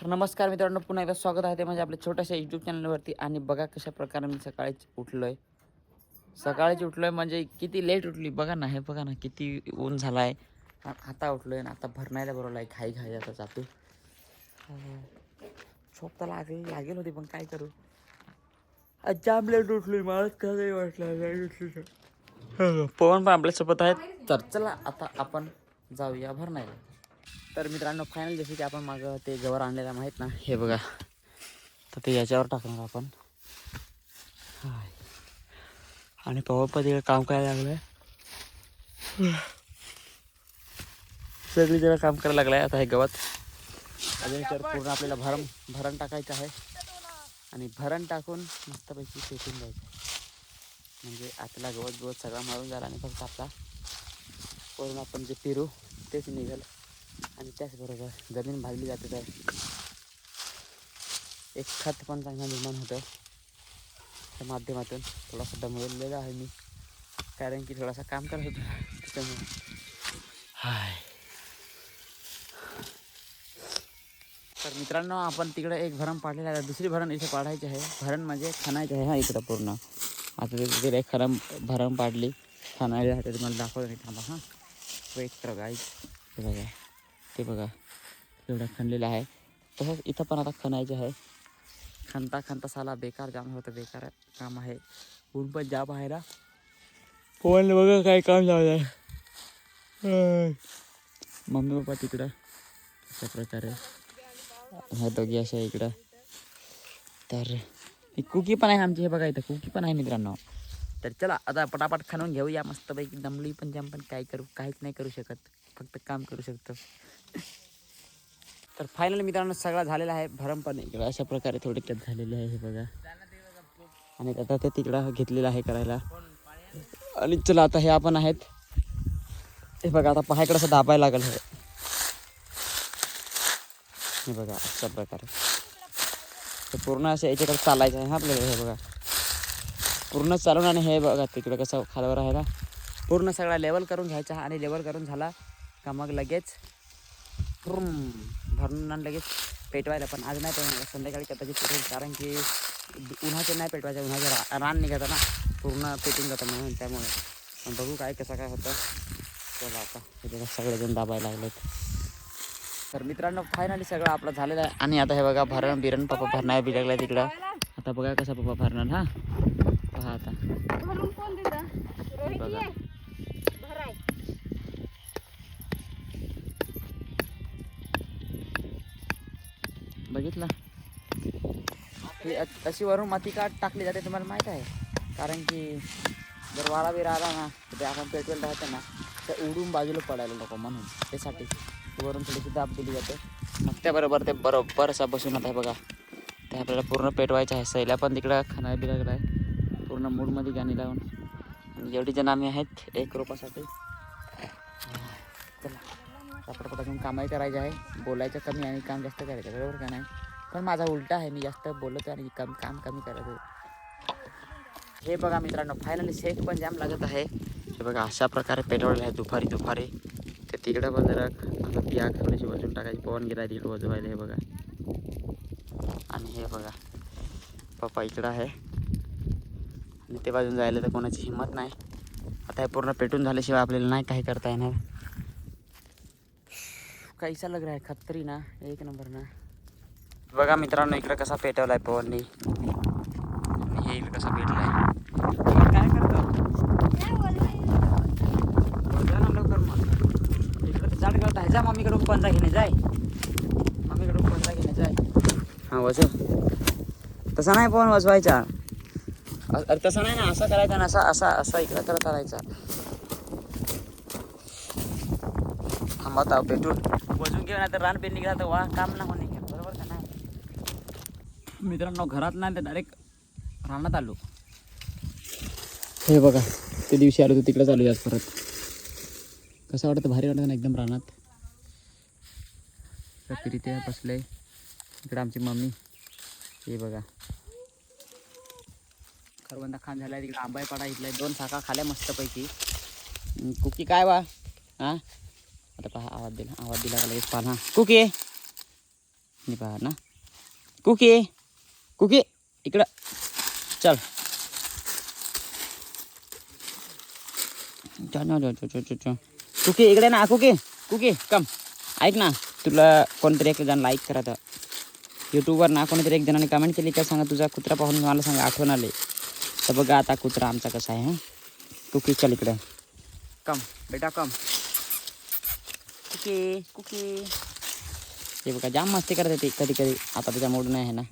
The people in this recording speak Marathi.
तर नमस्कार मित्रांनो, पुन्हा एकदा स्वागत आहे ते म्हणजे आपल्या छोट्याशा यूट्यूब चॅनलवरती. आणि बघा कशा प्रकारे मी सकाळीच उठलोय म्हणजे किती लेट उठली बघा ना. हे बघा ना किती ऊन झाला आहे. आता उठलोय आणि आता भरणायला बरोबर आहे. घाई आता जातो. झोप तर लागेल होती पण काय करू, जाम लेट उठलोय. मलाच काही वाटलं. पवन पण आपल्यासोबत आहेत. तर चला आता आपण जाऊया भरणायला. तर मित्रांनो, फायनल जसे की आपण मागं ते गवर आणलेला माहीत ना, हे बघा. तर ते याच्यावर टाकणार आपण. आणि पवन पण तिकडे काम करायला लागलं. सगळी जरा काम करायला लागलाय. आता हे गवत अजून पूर्ण आपल्याला भरण टाकायचं आहे. आणि भरण टाकून मस्तपैकी फेकून द्यायचं. म्हणजे आपल्याला गवत सगळा मारून झाला आणि फक्त आपला पूर्ण आपण जे पेरू तेच निघाल. आणि त्याचबरोबर जमीन भाजली जाते तर एक खत पण चांगलं निर्माण होतं. त्या माध्यमातून थोडासा दमवलेला आहे मी, कारण की थोडासा काम करत होतो त्याच्यामुळे. तर मित्रांनो, आपण तिकडे एक भरण पाडलेलं आहे. दुसरी भरण इथे पाडायची आहे. भरण म्हणजे खणायचं आहे. हा इकडं पूर्ण आता तिकडे एक भरण पाडली खणायला आहे. तुम्हाला दाखवलं नाही, थांबा. हां वेट करा गाईज. ते बघा एवढं खणलेलं आहे. तसंच इथं पण आता खणायचं आहे. खणता साला बेकार जाम होतं. बेकार काम आहे. ऊन पण जाम आहे ना. पोहायला बघा काय काम लावलं आहे. मम्मी पप्पा तिकडं अशा प्रकारे ह्या दोघी अशा इकडं. तर कुकी पण आहे आमची. हे बघा इथं कुकी पण आहे मित्रांनो. तर चला आता पटापट खणून घेऊया मस्तपैकी. दमली पण जाम, पण काय करू, काहीच नाही करू शकत, फक्त काम करू शकतो. तर फायनल मित्रांनो सगळा झालेला आहे. भरम पण इकडं अशा प्रकारे थोडक्यात झालेले आहे. हे बघा. आणि आता ते तिकडं घेतलेलं आहे करायला. आणि चला आता हे आपण आहेत. हे बघा आता पहायकडं असं दाबायला लागेल. हे बघा अशा प्रकारे ते पूर्ण असं याच्याकडे चालायचं आहे. हा आपल्याला हे बघा पूर्ण चालून. आणि हे बघा तिकडे कसं खाल्यावर आहे ना, पूर्ण सगळा लेवल करून घ्यायचा. आणि लेवल करून झाला का मग लगेच भरून आणि लगेच पेटवायला. पण आज नाही पेटवायला, संध्याकाळी कदाचित पेटवेल, कारण की उन्हाचे नाही पेटवायचं. उन्हाचं रान निघातं ना, पूर्ण पेटून जातं म्हणून. त्यामुळे पण बघू कसं काय होतं. चला आता हे बघा सगळेजण दाबायला लागलेत. तर मित्रांनो फायनली सगळं आपलं झालेलं आहे. आणि आता हे बघा बिरण पप्पा भरणार बिरगलाय तिकडं. आता बघा कसं पप्पा भरणार. हा पहा आता बघा. बघितलं ही अशी वरून माती का टाकली जाते तुम्हाला माहीत आहे. कारण की जर वारा बिरा आला ना, तर ते आपण पेट्रोल राहतं ना, तर उडून बाजूला पडायला नको म्हणून त्यासाठी वरून थोडीशी दाब दिली जाते. मग त्याबरोबर ते बरोबर असा बसून आता बघा ते आपल्याला पूर्ण पेटवायचं आहे. सैला पण तिकडं खाना बिरागला आहे पूर्ण मूडमध्ये गाणी लावून. आणि एवढी जण आम्ही आहेत एक रोपासाठी. चला पटापट अजून कामही करायचं आहे. बोलायचं कमी आणि काम जास्त करायचं, बरोबर का नाही. पण माझा उलटा आहे, मी जास्त बोलतो आणि काम कमी करायचं. हे बघा मित्रांनो फायनली शेक पण जाम लागत आहे. हे बघा अशा प्रकारे पेटवलेलं आहे. दुपारी ते तिकडं पण जरा आता ती आग थोडीशी वजून टाकायची. पवन गेला तिकडे वजवायला. हे बघा. आणि हे बघा पप्पा इकडं आहे. आणि ते बाजून जायला तर कोणाची हिंमत नाही. आता हे पूर्ण पेटून झाल्याशिवाय आपल्याला नाही काही करता येणार. कैसा लग रहा है खत्री ना, एक नंबर ना. बघा मित्रांनो इकडं कसा पेटवलाय पवननी. हे इकडं कसा पेटलाय. काय करतो लवकर मग इकडं जाड करत आहे. जा मम्मीकडून पंजा घेणे जाय. हां वाजव. तसा नाही पवन वाजवायचा. अरे तसा नाही ना, असा करायचा ना, असा इकडं करत आणायचा. थांबवता पेटून वजून घेऊन आता रान पेरणी गेला तर वा काम ना होणे, बरोबर का नाही. मित्रांनो घरात नाही तर डायरेक्ट रानात आलो. हे बघा ते दिवशी आलो तर तिकडे चालू आज परत. कसं वाटतं, भारी वाटतं ना एकदम रानात. तरी ते बसले इकडे आमची मम्मी. हे बघा करवंदा खान झाला. तिकडे आंबाई पाडा इथला 2 साखा खाल्या मस्तपैकी. कुकी काय वा हां आता पहा आवाज दिला का लगेच पाहा. कुकी मी पहा ना. कुकी कुकी इकडं चल. कुकी इकडे ना. कुकी कुकी कम. ऐक ना, तुला कोणतरी एक जण लाईक करा तर यूट्यूबवर ना कोणीतरी एक जणांनी कमेंट केली का सांगा तुझा कुत्रा पाहून मला सांगा आठवण आले. तर बघा आता कुत्रा आमचा कसा आहे. कुकी चल इकडे कम बेटा कम. Cookie cookie. ते बघा जाम मस्ती करत होती कधी कधी. आता त्याचा मूड नाही आहे ना.